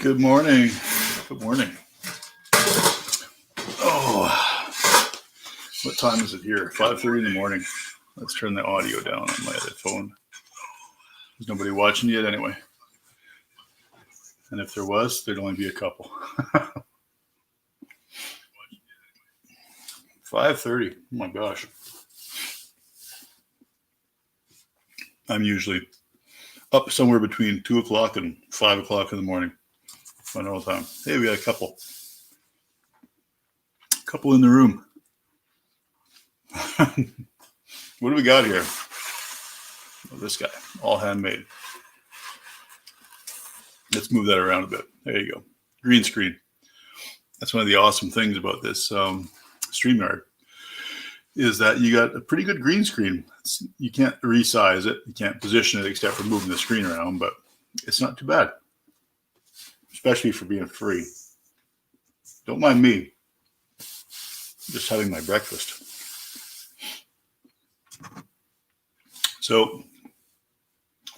Good morning. Good morning. Oh, what time is it here? 5:30 in the morning. Let's turn the audio down on my other phone. There's nobody watching yet anyway. And if there was, there'd only be a couple. 5:30. Oh my gosh. I'm usually up somewhere between 2 o'clock and 5 o'clock in the morning. I know time. Hey, we got a couple in the room. What do we got here? Oh, this guy, all handmade. Let's move that around a bit. There you go. Green screen. That's one of the awesome things about this StreamYard is that you got a pretty good green screen. You can't resize it. You can't position it except for moving the screen around, but it's not too bad, especially for being free. Don't mind me. Just having my breakfast. So,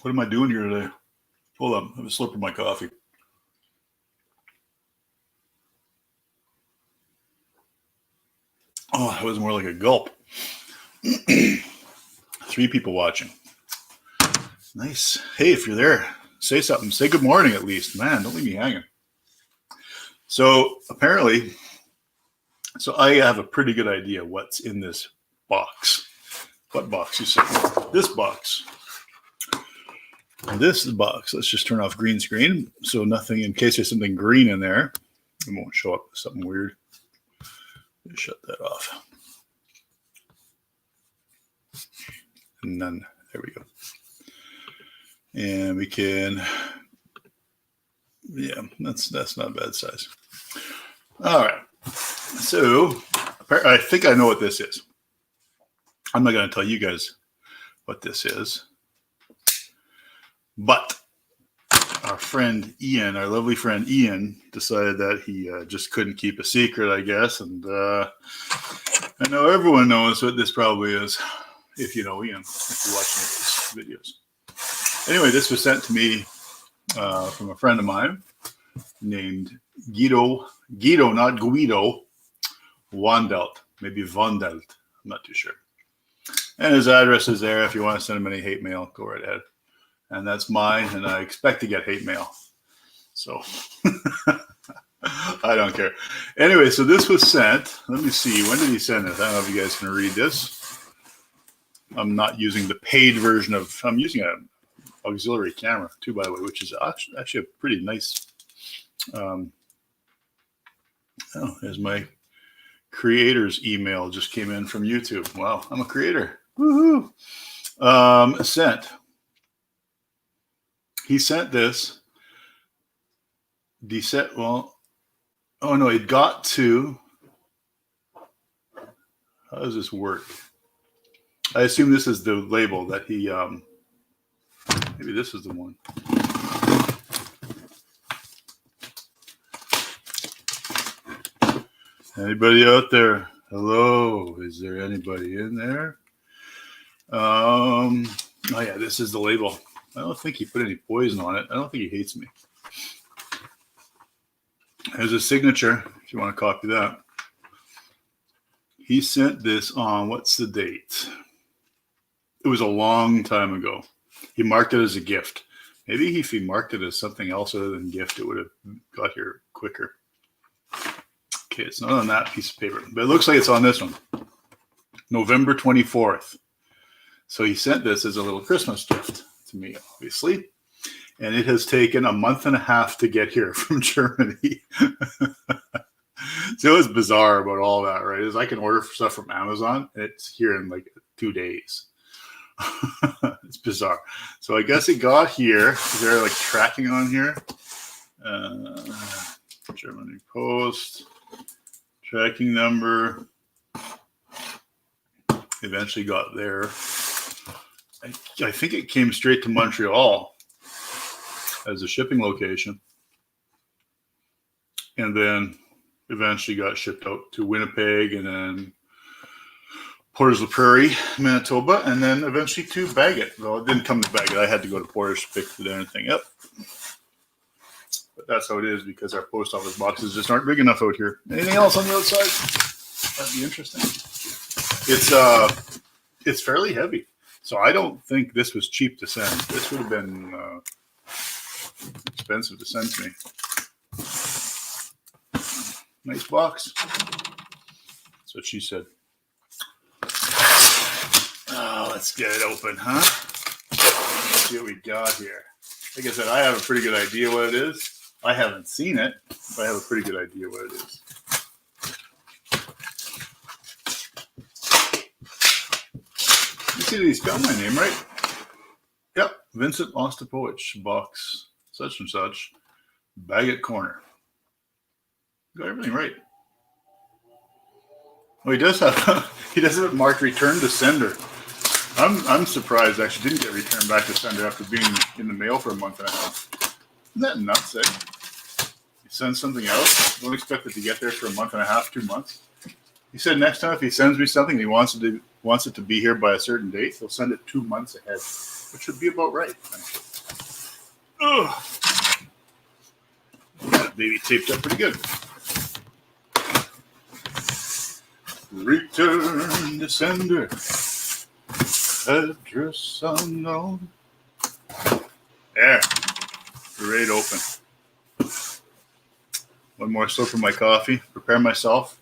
what am I doing here today? Hold on, I have a slurp of my coffee. Oh, that was more like a gulp. 3 people watching. Nice. Hey, if you're there, say something. Say good morning at least. Man, don't leave me hanging. So apparently, I have a pretty good idea what's in this box. What box, you say? This box. This box. Let's just turn off green screen. So nothing, in case there's something green in there, it won't show up as something weird. Shut that off. And then, there we go. And we can, yeah, that's not a bad size. All right. So I think I know what this is. I'm not going to tell you guys what this is. But our friend Ian, our lovely friend Ian, decided that he just couldn't keep a secret, I guess. And I know everyone knows what this probably is, if you know Ian, if you're watching these videos. Anyway, this was sent to me from a friend of mine named Guido, not Guido, Wandelt, maybe Vandelt, I'm not too sure. And his address is there. If you want to send him any hate mail, go right ahead. And that's mine, and I expect to get hate mail. So I don't care. Anyway, so this was sent. Let me see. When did he send it? I don't know if you guys can read this. I'm not using the paid version of, I'm using an auxiliary camera too, by the way, which is actually a pretty nice. Oh, there's my creator's email just came in from YouTube. Wow, I'm a creator. Woohoo. Sent. He sent this. Well, oh no, it got to. How does this work? I assume this is the label that he. Maybe this is the one. Anybody out there? Hello, is there anybody in there? Oh yeah, this is the label. I don't think he put any poison on it. I don't think he hates me. There's a signature, if you want to copy that. He sent this on, what's the date? It was a long time ago. He marked it as a gift. Maybe if he marked it as something else other than gift, it would have got here quicker. Okay, it's not on that piece of paper, but it looks like it's on this one. November 24th. So he sent this as a little Christmas gift to me, obviously. And it has taken a month and a half to get here from Germany. So it was bizarre about all that, right? Is I can order stuff from Amazon, and it's here in like 2 days. It's bizarre. So I guess it got here. Is there like tracking on here? Germany Post. Tracking number. Eventually got there. I think it came straight to Montreal as a shipping location. And then eventually got shipped out to Winnipeg and then Portage la Prairie, Manitoba, and then eventually to Bagot. Well, it didn't come to Bagot. I had to go to Portage to pick the darn thing up. But that's how it is because our post office boxes just aren't big enough out here. Anything else on the outside? That'd be interesting. It's fairly heavy. So I don't think this was cheap to send. This would have been expensive to send to me. Nice box. That's what she said. Oh, let's get it open, huh? Let's see what we got here. Like I said, I have a pretty good idea what it is. I haven't seen it, but I have a pretty good idea what it is. You see that he spelled my name right? Yep, Vincent Ostapovich, box, such and such, Bagot Corner. Got everything right. Oh, he does have it marked return to sender. I'm surprised I actually didn't get returned back to sender after being in the mail for a month and a half. Isn't that nuts, eh? You send something out, don't expect it to get there for a month and a half, 2 months. He said next time if he sends me something and he wants it to be here by a certain date, he'll send it 2 months ahead, which would be about right. Ugh. Got it, baby, taped up pretty good. Return to sender. Address unknown. There. Great open. One more sip of my coffee. Prepare myself.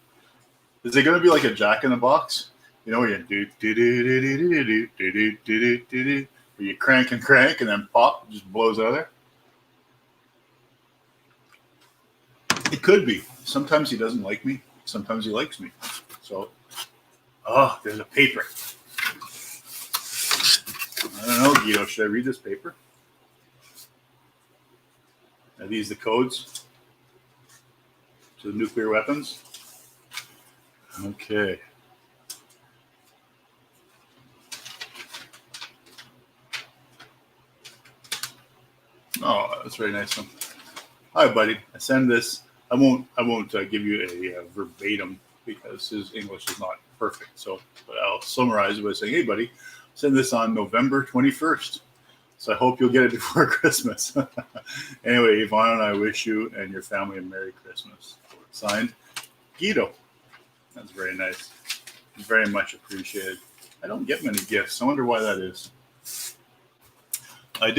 Is it going to be like a Jack in the Box? You know where you do where you crank and then pop, just blows out of there? It could be. Sometimes he doesn't like me. Sometimes he likes me. So, oh, there's a paper. I don't know, Guido. Should I read this paper? Are these the codes to the nuclear weapons? Okay. Oh, that's very nice one. Hi, buddy. I send this. I won't give you a verbatim because his English is not perfect. So, but I'll summarize it by saying, "Hey, buddy, send this on November 21st. So I hope you'll get it before Christmas." Anyway, Yvonne and I wish you and your family a Merry Christmas. Signed, Guido. That's very nice. Very much appreciated. I don't get many gifts. I wonder why that is. I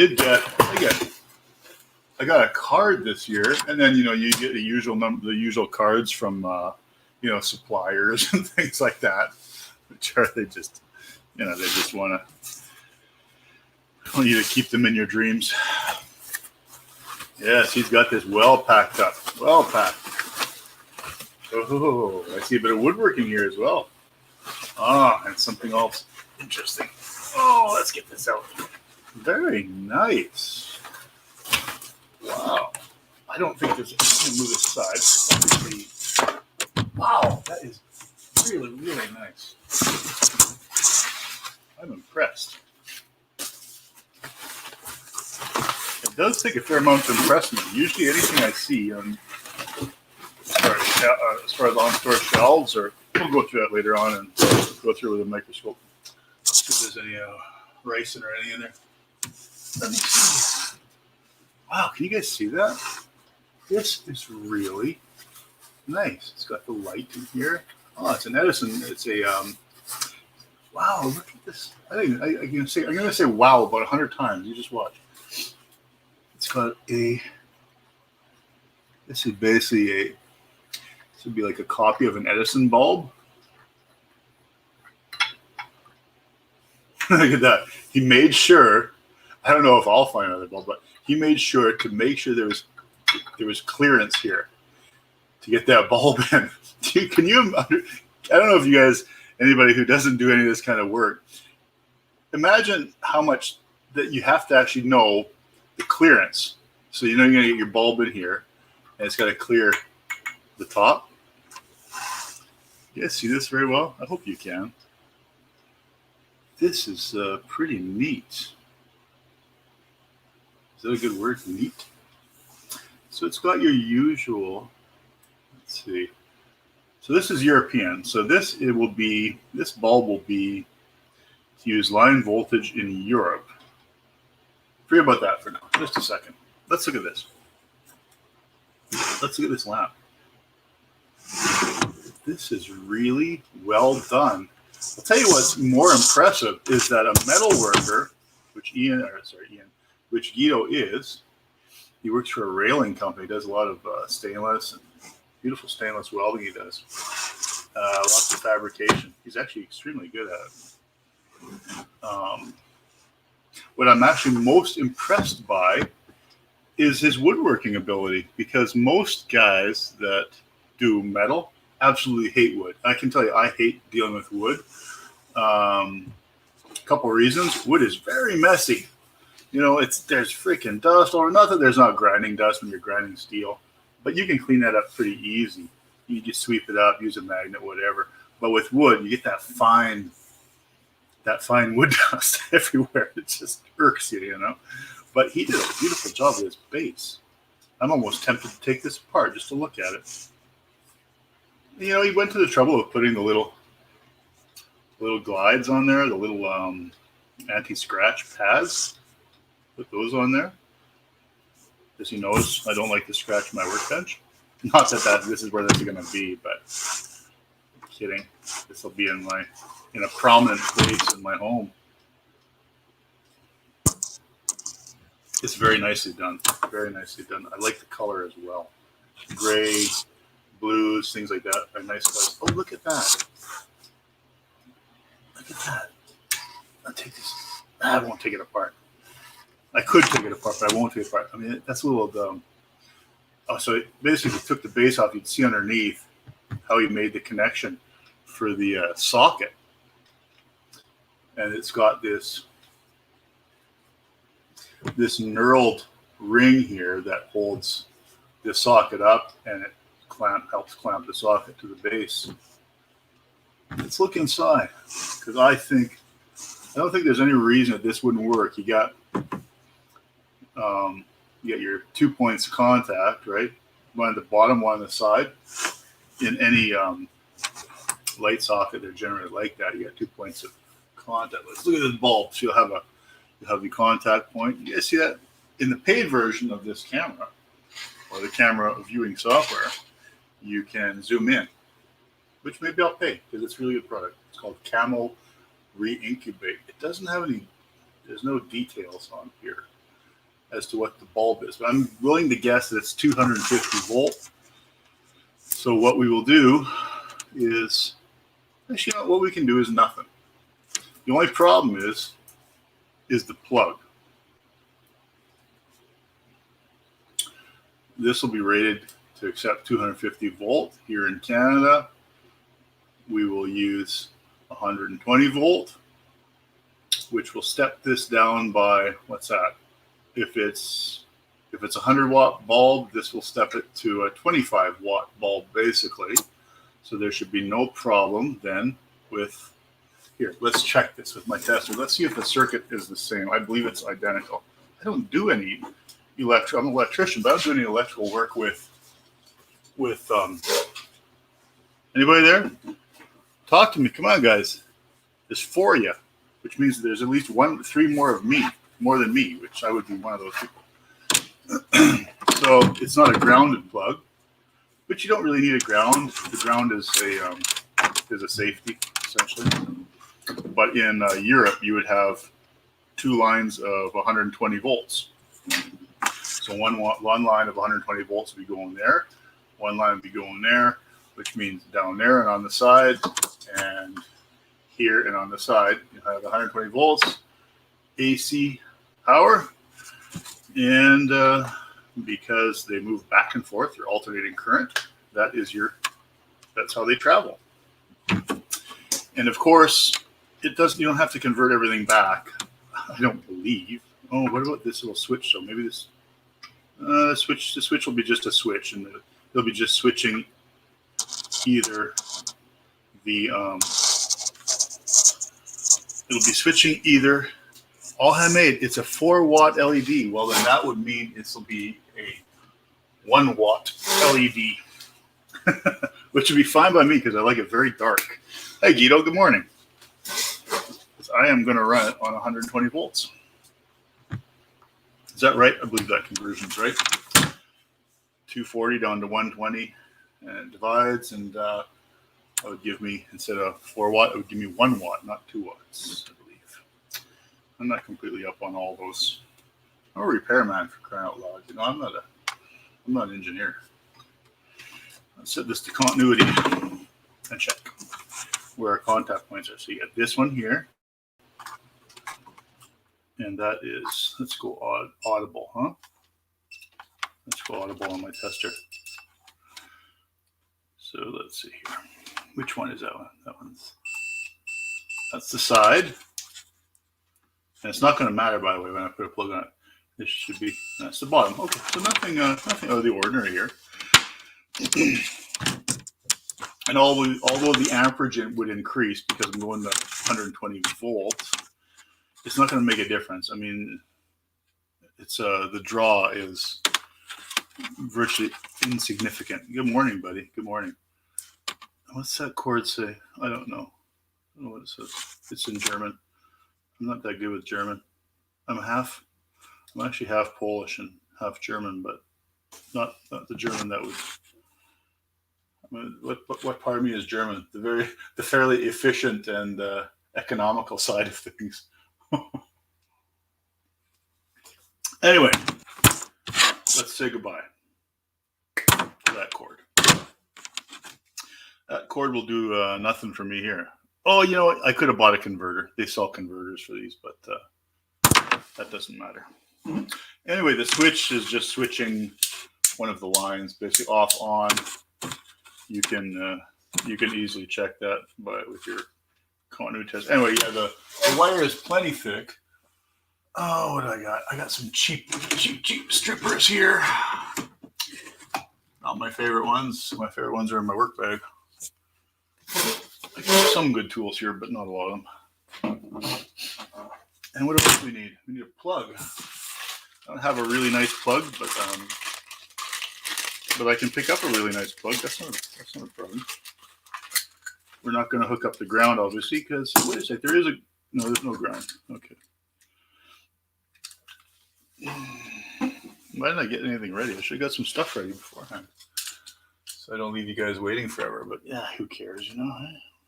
got a card this year, and then you get the usual cards from suppliers and things like that, which are they just want you to keep them in your dreams. Yes, he's got this well packed up. Well packed. Oh, I see a bit of woodworking here as well. Ah, and something else interesting. Oh, let's get this out. Very nice. Wow. I don't think there's. I'm going to move this aside. Wow, that is really, really nice. I'm impressed. It does take a fair amount to impress me. Usually anything I see as far as on-store shelves, or we'll go through that later on and go through with a microscope. See if there's any rice or anything in there. Let me see. Wow, can you guys see that? This is really nice. It's got the light in here. Oh, it's an Edison. It's a wow, look at this. I'm going to say wow about 100 times. You just watch. It's got this would be like a copy of an Edison bulb. Look at that. He made sure, I don't know if I'll find another bulb, but he made sure to make sure there was clearance here to get that bulb in. Can you, I don't know if you guys, anybody who doesn't do any of this kind of work, imagine how much that you have to actually know the clearance. So you're going to get your bulb in here, and it's got to clear the top. You guys see this very well? I hope you can. This is pretty neat. Is that a good word? Neat. So it's got your usual. Let's see. So this is European. So this bulb will be to use line voltage in Europe. Forget about that for now. Just a second. Let's look at this. Let's look at this lamp. This is really well done. I'll tell you what's more impressive is that a metal worker, which Guido is, he works for a railing company, does a lot of stainless and beautiful stainless welding he does. Lots of fabrication. He's actually extremely good at it. What I'm actually most impressed by is his woodworking ability, because most guys that do metal absolutely hate wood. I can tell you, I hate dealing with wood. A couple of reasons. Wood is very messy. You know, there's freaking dust, or not that there's not grinding dust when you're grinding steel, but you can clean that up pretty easy. You just sweep it up, use a magnet, whatever. But with wood, you get that fine wood dust everywhere. It just irks you, you know. But he did a beautiful job with his base. I'm almost tempted to take this apart just to look at it. You know, he went to the trouble of putting the little glides on there, the little anti-scratch pads. Put those on there. Does he notice I don't like to scratch my workbench? Not that this is where this is going to be, but I'm kidding. This will be in a prominent place in my home. It's very nicely done. Very nicely done. I like the color as well. Gray, blues, things like that are nice colors. Oh, look at that. Look at that. I'll take this. I won't take it apart. I could take it apart, but I won't take it apart. I mean, that's a little dumb. Oh, so it basically took the base off. You'd see underneath how he made the connection for the socket. And it's got this knurled ring here that holds the socket up, and it helps clamp the socket to the base. Let's look inside, because I don't think there's any reason that this wouldn't work. You got your 2 points of contact, right? One at the bottom, one on the side. In any light socket, they're generally like that. You got 2 points of contact. Let's look at this bulb. So you'll have the contact point. You guys see that? In the paid version of this camera, or the camera viewing software, you can zoom in, which maybe I'll pay because it's a really good product. It's called Camel Re-Incubate. It doesn't have there's no details on here as to what the bulb is, but I'm willing to guess that it's 250 volt. So what we will do is, actually, what we can do is nothing. The only problem is the plug. This will be rated to accept 250 volt. Here in Canada, we will use 120 volt, which will step this down by, what's that? If it's a 100 watt bulb, this will step it to a 25 watt bulb, basically. So there should be no problem then with, here, let's check this with my tester. Let's see if the circuit is the same. I believe it's identical. I don't do any I'm an electrician, but I don't do any electrical work with anybody there? Talk to me. Come on, guys. There's 4 of you, which means there's at least 3 more than me, which I would be one of those people. So it's not a grounded plug, but you don't really need a ground. The ground is a safety, essentially. But in Europe, you would have 2 lines of 120 volts. So one line of 120 volts would be going there. One line would be going there, which means down there and on the side, and here and on the side, you have 120 volts AC power. And because they move back and forth, they're alternating current. That's how they travel. And of course, you don't have to convert everything back. I don't believe. Oh, what about this little switch? So maybe this the switch will be just a switch, and they'll be just switching either all handmade. It's a 4 watt LED. Well, then that would mean this will be a 1 watt LED, which would be fine by me because I like it very dark. Hey, Guido, good morning. I am going to run it on 120 volts. Is that right? I believe that conversion's right. 240 down to 120, and it divides, and that would give me, instead of 4 watt, it would give me 1 watt, not 2 watts, I believe. I'm not completely up on all those. I'm a repairman, for crying out loud. You know, I'm not an engineer. Let's set this to continuity and check where our contact points are. So you get this one here, and that is, let's go audible, huh? Let's go audible on my tester. So let's see here. Which one is that one? That's the side. And it's not going to matter, by the way, when I put a plug on it. This should be, that's the bottom. Okay, so nothing out of the ordinary here. And although the amperage would increase because I'm going to 120 volts, it's not going to make a difference. I mean, it's the draw is virtually insignificant. Good morning, buddy. Good morning. What's that chord say? I don't know. I don't know what it says. It's in German. I'm not that good with German. I'm actually half Polish and half German, but not the German that would. I mean, what part of me is German? The fairly efficient and economical side of things. Anyway, let's say goodbye to that chord. That chord will do nothing for me here. Oh, you know what? I could have bought a converter. They sell converters for these, but that doesn't matter. Anyway, the switch is just switching one of the lines, basically off on. You can easily check that with your continuity test. Anyway, yeah, the wire is plenty thick. Oh, what do I got? I got some cheap strippers here. Not my favorite ones. My favorite ones are in my work bag. I got some good tools here, but not a lot of them. And what else do we need? We need a plug. I don't have a really nice plug, but I can pick up a really nice plug. That's not a problem. We're not going to hook up the ground, obviously, because wait a sec, there's no ground. Okay. Why didn't I get anything ready? I should have got some stuff ready beforehand, so I don't leave you guys waiting forever. But yeah, who cares, you know?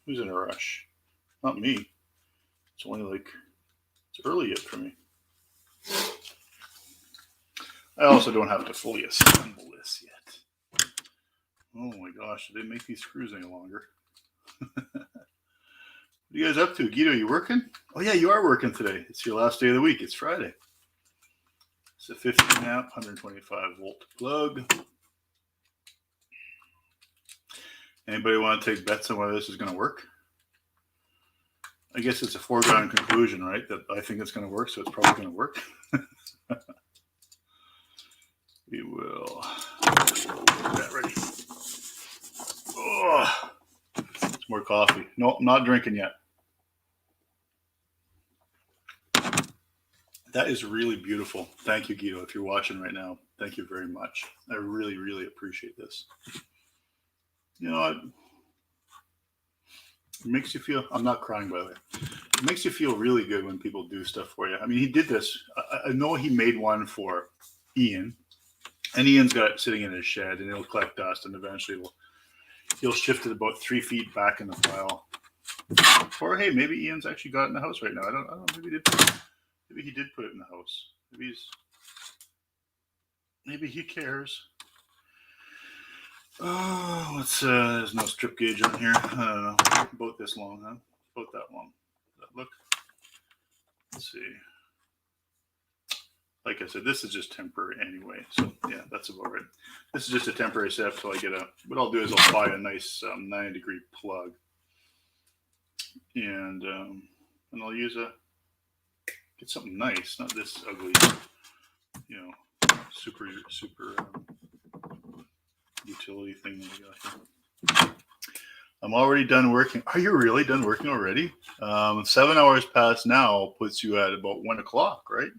Who's in a rush? Not me. It's only it's early yet for me. I also don't have to fully assemble this yet. Oh my gosh, did they make these screws any longer? What are you guys up to? Guido, you working? Oh yeah, you are working today. It's your last day of the week. It's Friday. It's a 15 amp, 125 volt plug. Anybody want to take bets on whether this is going to work? I guess it's a foregone conclusion, right? That I think it's going to work, so it's probably going to work. We will get that ready. Oh, it's more coffee. No, I'm not drinking yet. That is really beautiful. Thank you, Guido. If you're watching right now, thank you very much. I really, really appreciate this. You know what? It makes you feel, I'm not crying, by the way. It makes you feel really good when people do stuff for you. I mean, he did this. I know he made one for Ian, and Ian's got it sitting in his shed, and it'll collect dust, and eventually he'll shift it about 3 feet back in the file. Or hey, maybe Ian's actually got it in the house right now. I don't know. Maybe he did put it in the house. Maybe he cares. Oh, there's no strip gauge on here. I don't know. About this long, huh? About that long. Does that look? Let's see. Like I said, this is just temporary anyway. So yeah, that's about right. This is just a temporary setup till I get what I'll do is I'll buy a nice 90-degree plug. And I'll get something nice, not this ugly, super utility thing that I got here. I'm already done working. Are you really done working already? 7 hours past now puts you at about 1 o'clock, right?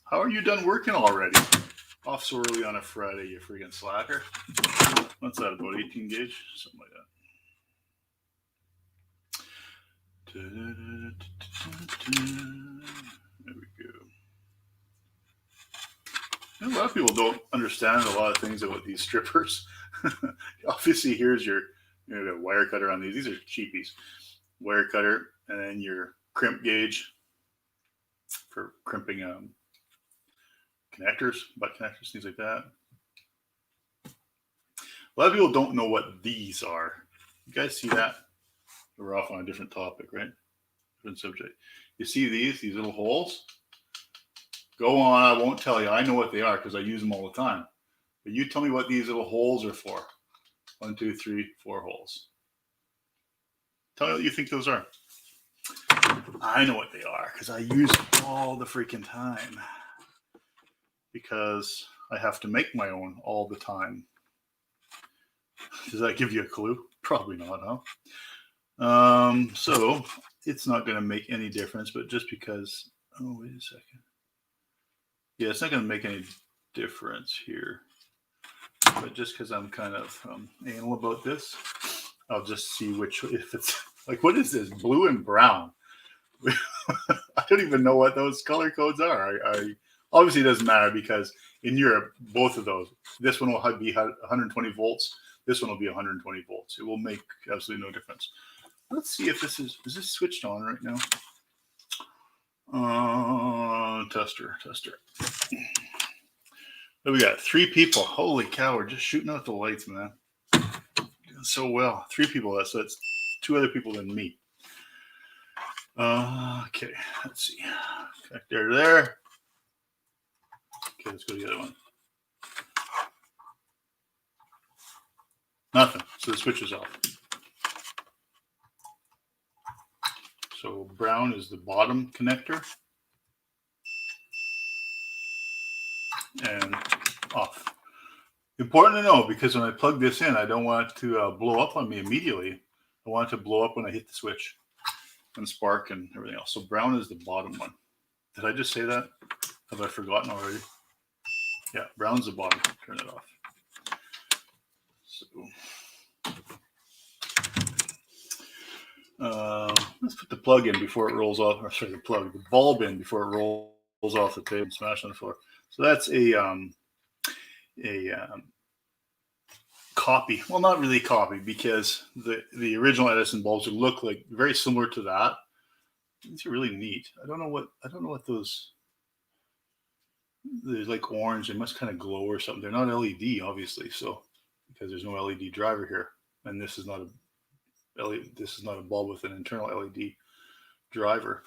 How are you done working already? Off so early on a Friday, you freaking slacker. What's that, about 18 gauge? Something like that. There we go. A lot of people don't understand a lot of things about these strippers. Obviously, here's your wire cutter on these. These are cheapies. Wire cutter, and then your crimp gauge for crimping connectors, butt connectors, things like that. A lot of people don't know what these are. You guys see that? We're off on a different topic, right? Different subject. You see these little holes? Go on, I won't tell you. I know what they are because I use them all the time. But you tell me what these little holes are for. 1, 2, 3, 4 holes. Tell me what you think those are. I know what they are because I use them all the freaking time. Because I have to make my own all the time. Does that give you a clue? Probably not, huh? So it's not going to make any difference, but just because, oh, wait a second. Yeah, it's not going to make any difference here. But just because I'm kind of anal about this, I'll just see if it's, like, what is this? Blue and brown. I don't even know what those color codes are. I obviously it doesn't matter because in Europe, both of those, this one will be 120 volts. This one will be 120 volts. It will make absolutely no difference. Let's see if is this switched on right now? Tester. We got 3 people. Holy cow, we're just shooting out the lights, man. Doing so well. 3 people, so that's 2 other people than me. Okay, let's see. Connector to there. Okay, let's go to the other one. Nothing. So the switch is off. So brown is the bottom connector. And off. Important to know because when I plug this in, I don't want it to blow up on me immediately. I want it to blow up when I hit the switch and spark and everything else. So brown is the bottom one. Did I just say that? Have I forgotten already? Yeah, brown's the bottom. Turn it off. So let's put the plug in before it rolls off. Or sorry, the bulb in before it rolls off the table and smash on the floor. So that's a copy. Well, not really copy because the original Edison bulbs would look like very similar to that. These are really neat. I don't know what those. They're like orange. They must kind of glow or something. They're not LED, obviously. So because there's no LED driver here, and this is not a bulb with an internal LED driver.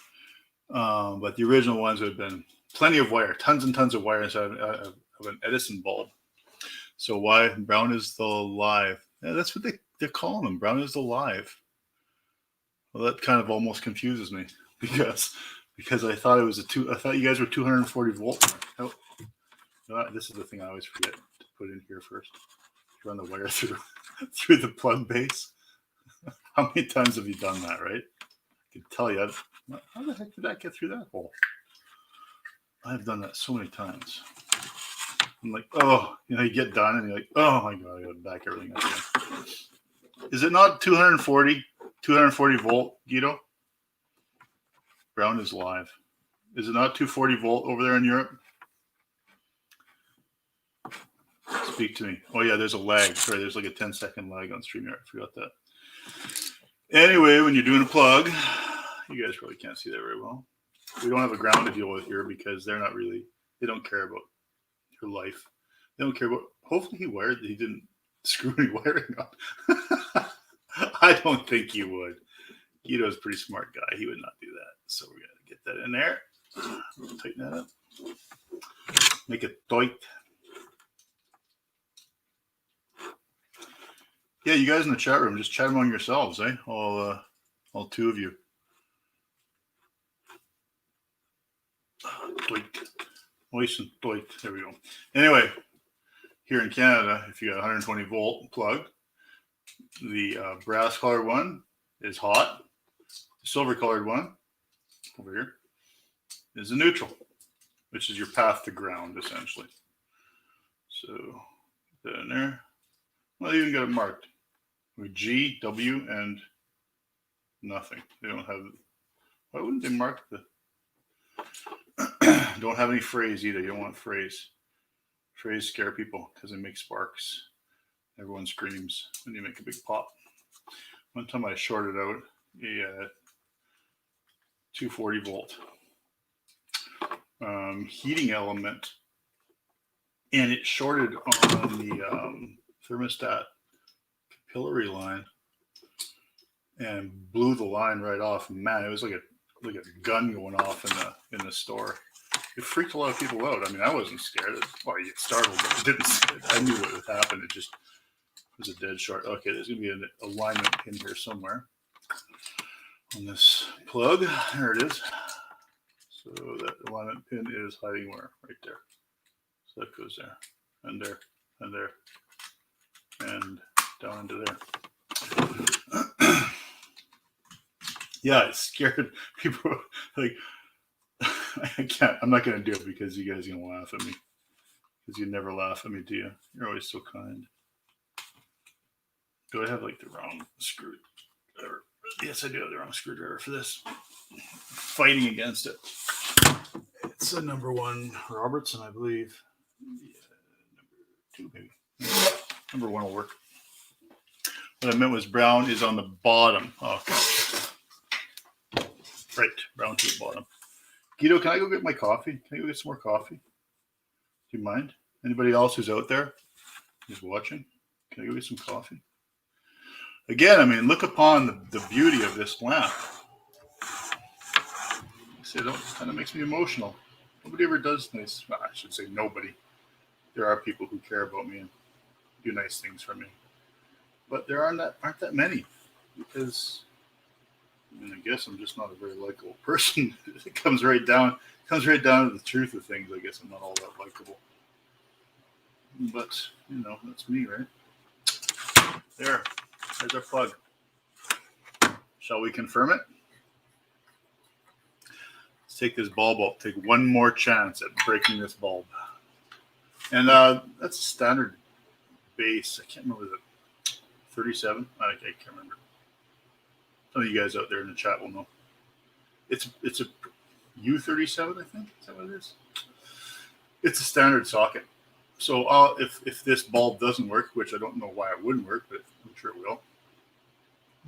But the original ones would have been plenty of wire, tons and tons of wire inside of an Edison bulb. So why brown is the live? Yeah, that's what they're calling them. Brown is the live. Well, that kind of almost confuses me because I thought it was I thought you guys were 240 volt. Oh, this is the thing I always forget to put in here first. Run the wire through the plug base. How many times have you done that, right? I can tell you. How the heck did that get through that hole? I've done that so many times. I'm like, oh, you get done and you're like, oh my God, I got to back everything up again. Is it not 240 volt, Guido? Brown is live. Is it not 240 volt over there in Europe? Speak to me. Oh yeah, there's a lag. Sorry, there's like a 10-second lag on StreamYard. I forgot that. Anyway, when you're doing a plug, you guys probably can't see that very well. We don't have a ground to deal with here because they don't care about your life. They don't care about, hopefully he didn't screw any wiring up. I don't think he would. Guido's a pretty smart guy. He would not do that. So we're going to get that in there. Tighten that up. Make it tight. Yeah, you guys in the chat room, just chat among yourselves, eh? All 2 of you. Moist and tight. There we go. Anyway, here in Canada, if you got 120 volt plug, the brass colored one is hot. The silver colored one over here is a neutral, which is your path to ground, essentially. So put that in there. Well, they even got it marked with G, W, and nothing. They don't have. Why wouldn't they mark the? Don't have any phrase either. You don't want phrase. Trays scare people because they make sparks. Everyone screams when you make a big pop. One time I shorted out a 240 volt heating element, and it shorted on the thermostat capillary line and blew the line right off. Man, it was like a gun going off in the store. It freaked a lot of people out. I mean, I wasn't scared. Well, you get startled, but it didn't. I knew what would happen. It just was a dead short. Okay, there's gonna be an alignment pin here somewhere on this plug. There it is. So that alignment pin is hiding where? Right there. So that goes there, and there, and there, and down into there. Yeah, it scared people. Like, I can't. I'm not gonna do it because you guys are gonna laugh at me. Because you never laugh at me, do you? You're always so kind. Do I have like the wrong screwdriver? Yes, I do have the wrong screwdriver for this. Fighting against it. It's a number 1 Robertson, I believe. Yeah, number 2, maybe. Number 1 will work. What I meant was brown is on the bottom. Okay. Right, brown to the bottom. Guido, can I go get my coffee? Can I go get some more coffee? Do you mind? Anybody else who's out there who's watching? Can I go get some coffee? Again, I mean, look upon the beauty of this lamp. See, it kind of makes me emotional. Nobody ever does nice. Well, I should say nobody. There are people who care about me and do nice things for me, but there aren't that many, because I mean, I guess I'm just not a very likable person. It comes right down to the truth of things. I guess I'm not all that likable, but you know, that's me, right? There's our plug. Shall we confirm it? Let's take this bulb up. Take one more chance at breaking this bulb. And that's a standard base. I can't remember the 37. I can't remember. Some of you guys out there in the chat will know. It's a U37, I think. Is that what it is? It's a standard socket. So if this bulb doesn't work, which I don't know why it wouldn't work, but I'm sure it will,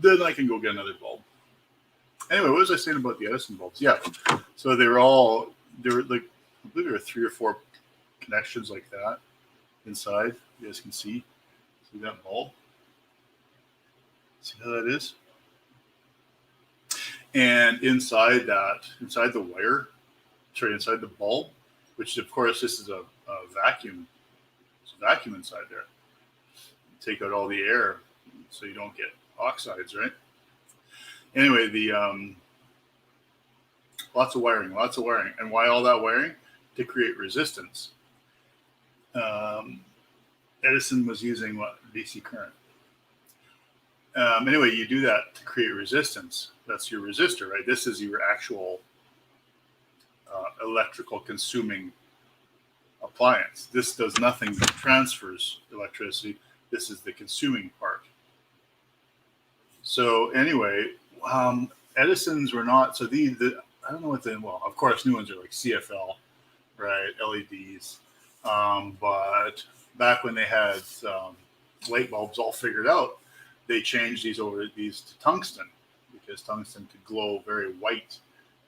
then I can go get another bulb. Anyway, what was I saying about the Edison bulbs? Yeah. So they were like, I believe there were 3 or 4 connections like that inside. You guys can see that bulb. See how that is? And inside the wire, inside the bulb, which of course this is a vacuum. It's a vacuum inside there. Take out all the air so you don't get oxides, right? Anyway, the lots of wiring. And why all that wiring? To create resistance. Edison was using DC current. Anyway, you do that to create resistance. That's your resistor, right? This is your actual electrical consuming appliance. This does nothing but transfers electricity. This is the consuming part. So anyway, Edison's were not, so I don't know what well, of course, new ones are like CFL, right? LEDs. But back when they had light bulbs all figured out, they changed these to tungsten, because tungsten could glow very white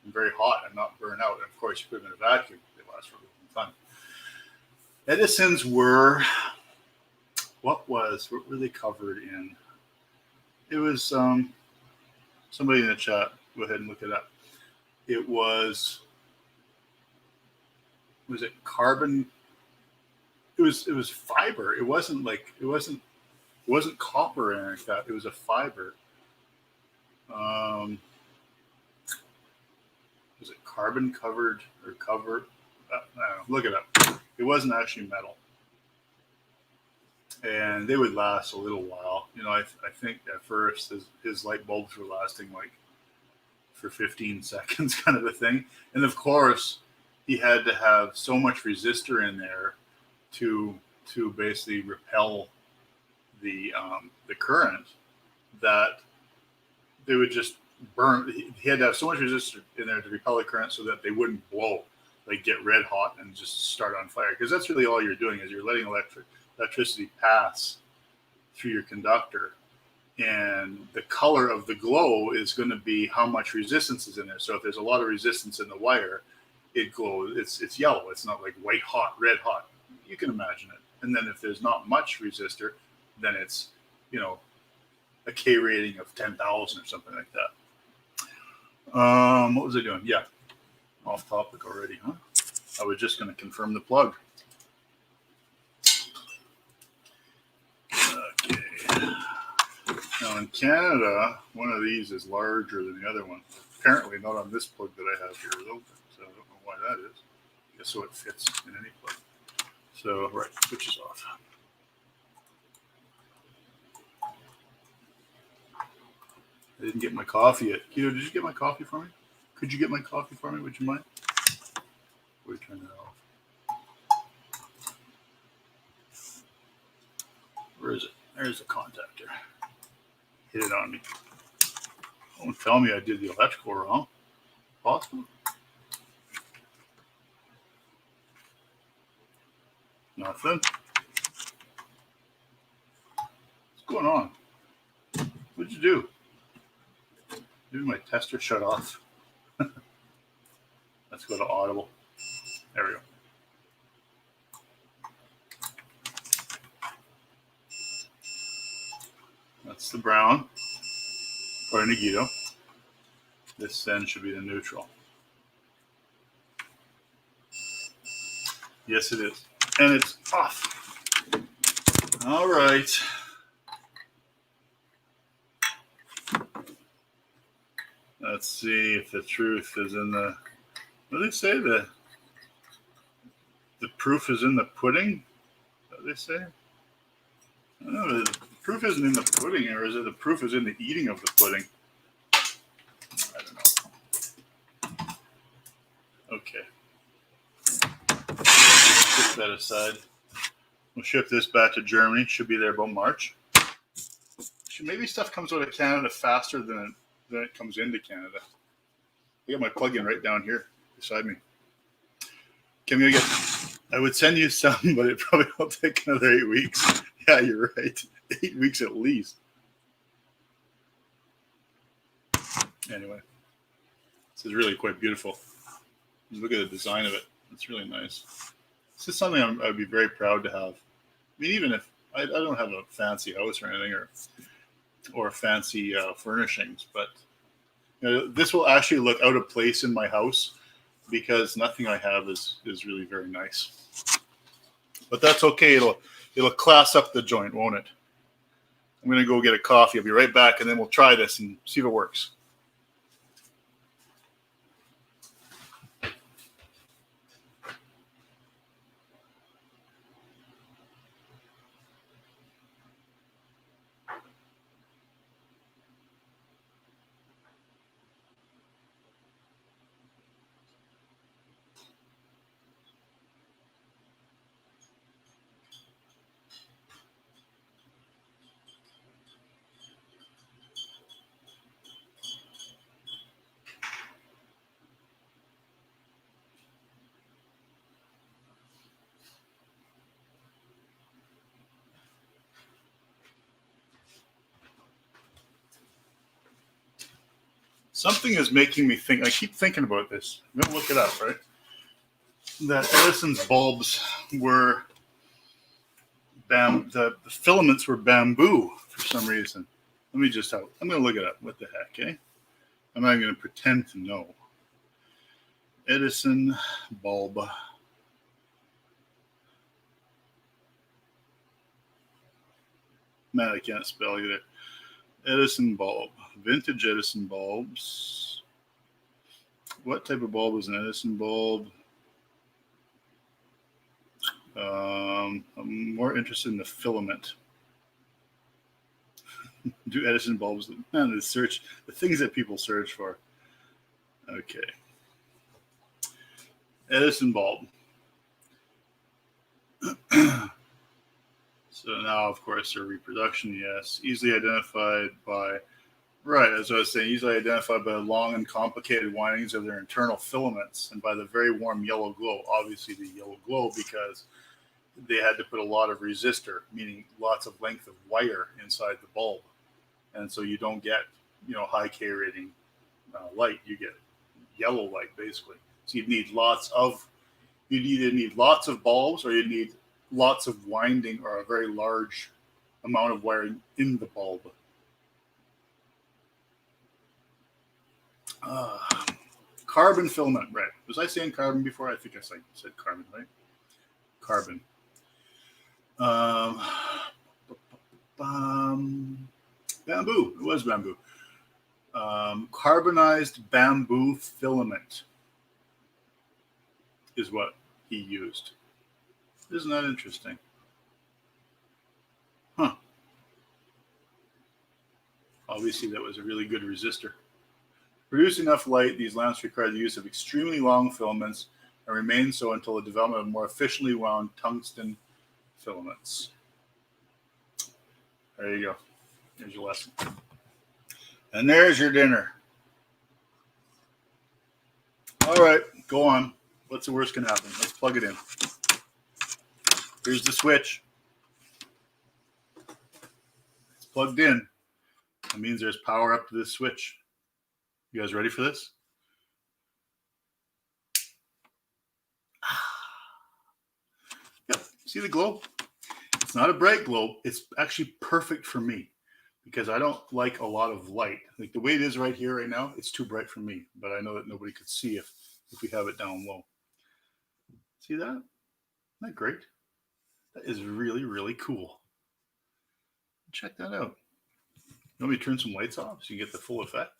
and very hot and not burn out. And of course, you put them in a vacuum, they last for a long time. Edison's were, what were they covered in? It was somebody in the chat. Go ahead and look it up. It was it carbon? It was fiber. It wasn't copper or anything like that. It was a fiber. Was it carbon covered or cover? I don't know. Look it up. It wasn't actually metal. And they would last a little while. You know, I think at first his light bulbs were lasting like for 15 seconds kind of a thing. And of course, he had to have so much resistor in there to basically repel the current that they would just burn. He had to have so much resistor in there to repel the current so that they wouldn't blow. like get red hot and just start on fire, because that's really all you're doing is you're letting electricity pass through your conductor, and the color of the glow is going to be how much resistance is in there. So if there's a lot of resistance in the wire, it glows. It's yellow. It's not like white hot, red hot. You can imagine it. And then if there's not much resistor, then it's, a K rating of 10,000 or something like that. What was I doing? Yeah, off topic already, huh? I was just going to confirm the plug. Okay. Now in Canada, one of these is larger than the other one. Apparently not on this plug that I have here, though. So I don't know why that is. I guess so it fits in any plug. So, right, switch is off. I didn't get my coffee yet. Keto, did you get my coffee for me? Could you get my coffee for me? Would you mind? We'll turn that off. Where is it? There's the contactor. Hit it on me. Don't tell me I did the electrical wrong. Possible? Nothing. What's going on? What'd you do? Maybe my tester shut off. Let's go to audible. There we go. That's the brown, according to Guido. This then should be the neutral. Yes, it is. And it's off. All right. Let's see if the truth is in the... What do they say? The proof is in the pudding? What do they say? I don't know. The proof isn't in the pudding, or is it the proof is in the eating of the pudding? I don't know. Okay. Put that aside. We'll ship this back to Germany. Should be there about March. Maybe stuff comes out of Canada faster than it comes into Canada. I got my plug-in right down here beside me. I would send you some, but it probably will take another 8 weeks. Yeah, you're right. 8 weeks at least. Anyway, this is really quite beautiful. Look at the design of it. It's really nice. This is something I'd be very proud to have. I mean, even if I don't have a fancy house or anything, or fancy furnishings, but this will actually look out of place in my house because nothing I have is really very nice. But that's okay. It'll class up the joint, won't it? I'm gonna go get a coffee. I'll be right back, and then we'll try this and see if it works. Something is making me think. I keep thinking about this. I'm gonna look it up, right? That Edison's bulbs were the filaments were bamboo for some reason. I'm gonna look it up. What the heck, eh? I'm not gonna pretend to know. Edison bulb. Man, I can't spell either. Edison bulb. Vintage Edison bulbs. What type of bulb is an Edison bulb? I'm more interested in the filament. Do Edison bulbs? Man, the things that people search for. Okay. Edison bulb. So now, of course, their reproduction, yes. Easily identified by Right, as I was saying, easily identified by the long and complicated windings of their internal filaments and by the very warm yellow glow. Obviously, the yellow glow because they had to put a lot of resistor, meaning lots of length of wire inside the bulb, and so you don't get high K rating light. You get yellow light basically. So you'd either need lots of bulbs or you'd need lots of winding or a very large amount of wiring in the bulb. Uh, Carbon filament, right? Was I saying carbon before? I think I said carbon, right? Carbon. Um, Bamboo. It was bamboo. Carbonized bamboo filament is what he used. Isn't that interesting? Huh. Obviously, that was a really good resistor. To produce enough light, these lamps require the use of extremely long filaments and remain so until the development of more efficiently wound tungsten filaments. There you go. There's your lesson. And there's your dinner. All right, go on. What's the worst can happen? Let's plug it in. Here's the switch. It's plugged in. That means there's power up to this switch. You guys ready for this? Yep. See the glow? It's not a bright glow. It's actually perfect for me because I don't like a lot of light. Like the way it is right here, right now, it's too bright for me. But I know that nobody could see if we have it down low. See that? Isn't that great? That is really, really cool. Check that out. You want me to turn some lights off so you get the full effect?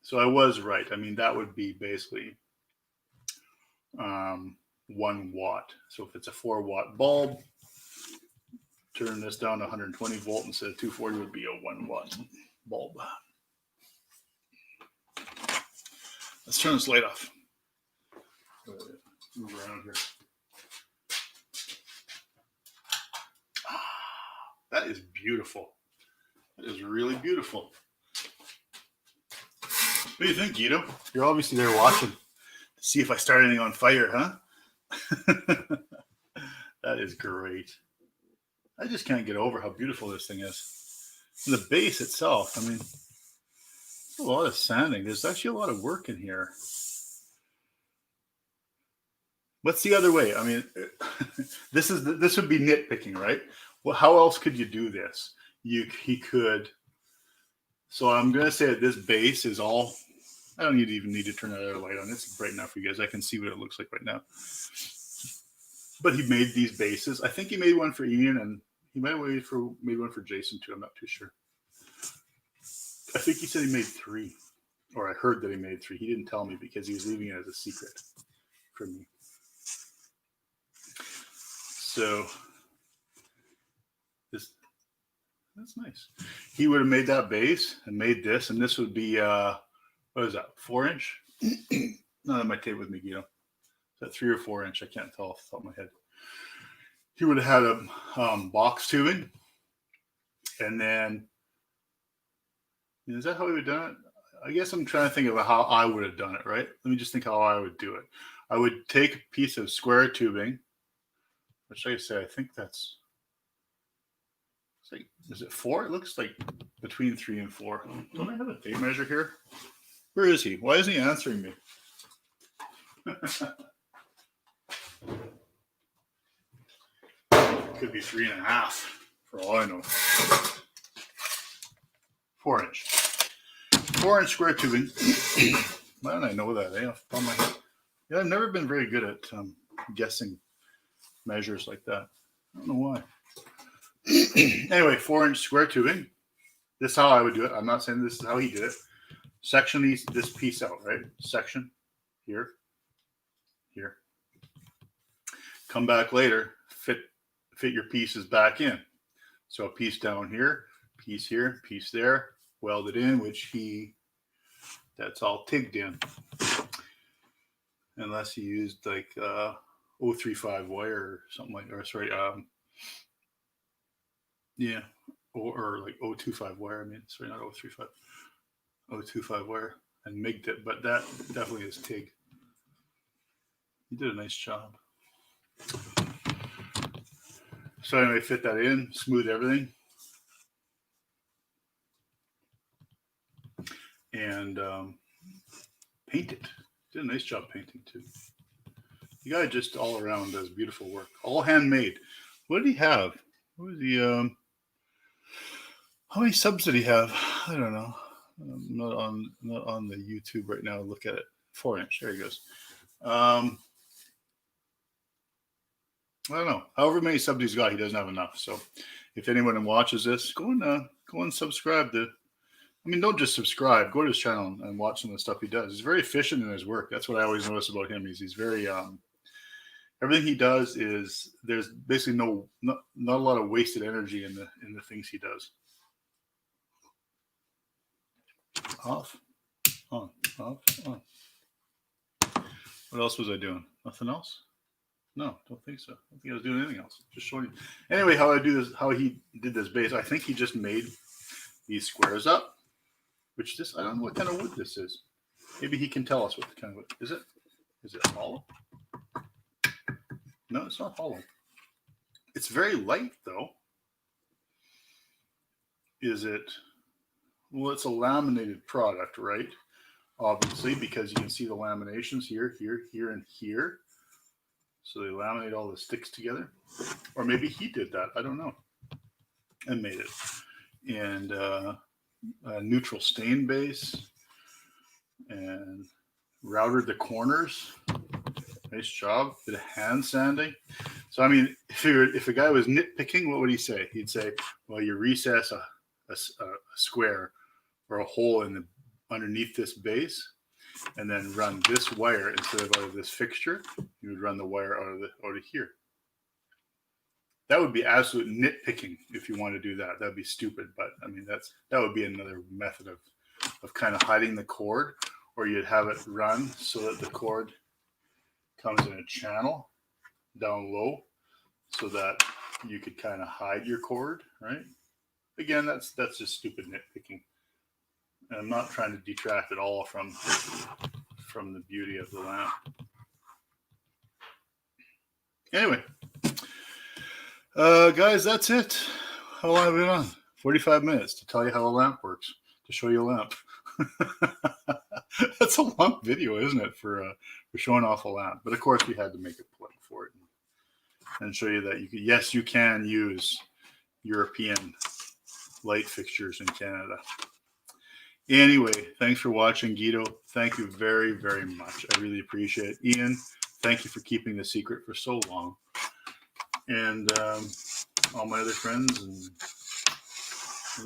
So I was right. I mean, that would be basically 1 watt. So if it's a 4-watt bulb, turn this down to 120 volt instead of 240 would be a 1 watt bulb. Let's turn this light off. Move around here. That is beautiful. That is really beautiful. What do you think, Guido? You're obviously there watching to see if I start anything on fire, huh? That is great. I just can't get over how beautiful this thing is. And the base itself, I mean, a lot of sanding. There's actually a lot of work in here. What's the other way? I mean, this would be nitpicking, right? Well, how else could you do this? He could. So I'm going to say that this base is all. I don't even need to turn that other light on. It's bright enough for you guys. I can see what it looks like right now. But he made these bases. I think he made one for Ian, and he might have made one for Jason too. I'm not too sure. I think he said he made 3, or I heard that he made 3. He didn't tell me because he was leaving it as a secret for me. So that's nice. He would have made that base and made this, and this would be what is that, 4-inch? No, that might take with me, Guido. Is that 3 or 4-inch? I can't tell off the top of my head. He would have had a box tubing, and then is that how he would have done it? I guess I'm trying to think of how I would have done it, right? Let me just think how I would do it. I would take a piece of square tubing, which like I say, I think that's, like, is it 4? It looks like between 3 and 4. Don't I have a tape measure here? Where is he? Why isn't he answering me? Could be 3.5 for all I know. 4-inch. 4-inch square tubing. Why don't I know that? Yeah, I've never been very good at guessing measures like that. I don't know why. Anyway, 4-inch square tubing. This is how I would do it. I'm not saying this is how he did it. Section this piece out, right? Section here, here. Come back later, fit your pieces back in. So a piece down here, piece there, welded in, which that's all tigged in. Unless he used like 035 wire or something like, or sorry, yeah, or like 025 wire. I mean, sorry, not 035, 025 wire, and MIG'd it. But that definitely is TIG. You did a nice job. So anyway, fit that in, smooth everything, and paint it. Did a nice job painting too. The guy just all around does beautiful work. All handmade. What did he have? What was he? How many subs did he have? I don't know. I'm not on the YouTube right now. Look at it. 4-inch. There he goes. I don't know. However many subs he's got, he doesn't have enough. So, if anyone watches this, go and subscribe to. I mean, don't just subscribe. Go to his channel and watch some of the stuff he does. He's very efficient in his work. That's what I always notice about him. He's very everything he does is there's basically not a lot of wasted energy in the things he does. Off, on, off, on. What else was I doing? Nothing else? No, don't think so. I don't think I was doing anything else. Just showing you. Anyway, how he did this base. I think he just made these squares up, which I don't know what kind of wood this is. Maybe he can tell us what kind of wood. Is it? Is it hollow? No, it's not hollow. It's very light though. Is it? Well, it's a laminated product, right? Obviously, because you can see the laminations here, here, here, and here. So they laminate all the sticks together. Or maybe he did that. I don't know. And made it. And a neutral stain base. And routed the corners. Nice job. Did a hand sanding. So, I mean, if a guy was nitpicking, what would he say? He'd say, well, you recess a square or a hole underneath this base, and then run this wire instead of out of this fixture. You would run the wire out of here. That would be absolute nitpicking if you want to do that. That'd be stupid, but I mean that would be another method of kind of hiding the cord, or you'd have it run so that the cord comes in a channel down low, so that you could kind of hide your cord, right? Again, that's just stupid nitpicking. And I'm not trying to detract at all from the beauty of the lamp. Anyway, guys, that's it. How long have we been on? 45 minutes to tell you how a lamp works, to show you a lamp. That's a long video, isn't it, for showing off a lamp? But of course, we had to make a plug for it and show you that you can use European light fixtures in Canada. Anyway, thanks for watching, Guido. Thank you very, very much. I really appreciate it. Ian, thank you for keeping the secret for so long. And all my other friends and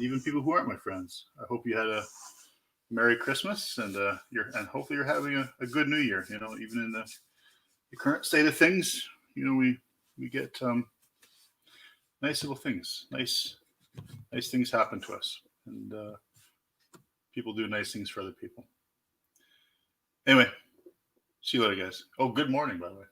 even people who aren't my friends. I hope you had a Merry Christmas and hopefully you're having a good New Year. You know, even in the current state of things, you know, we get nice little things. Nice things happen to us. And people do nice things for other people. Anyway, see you later, guys. Oh, good morning, by the way.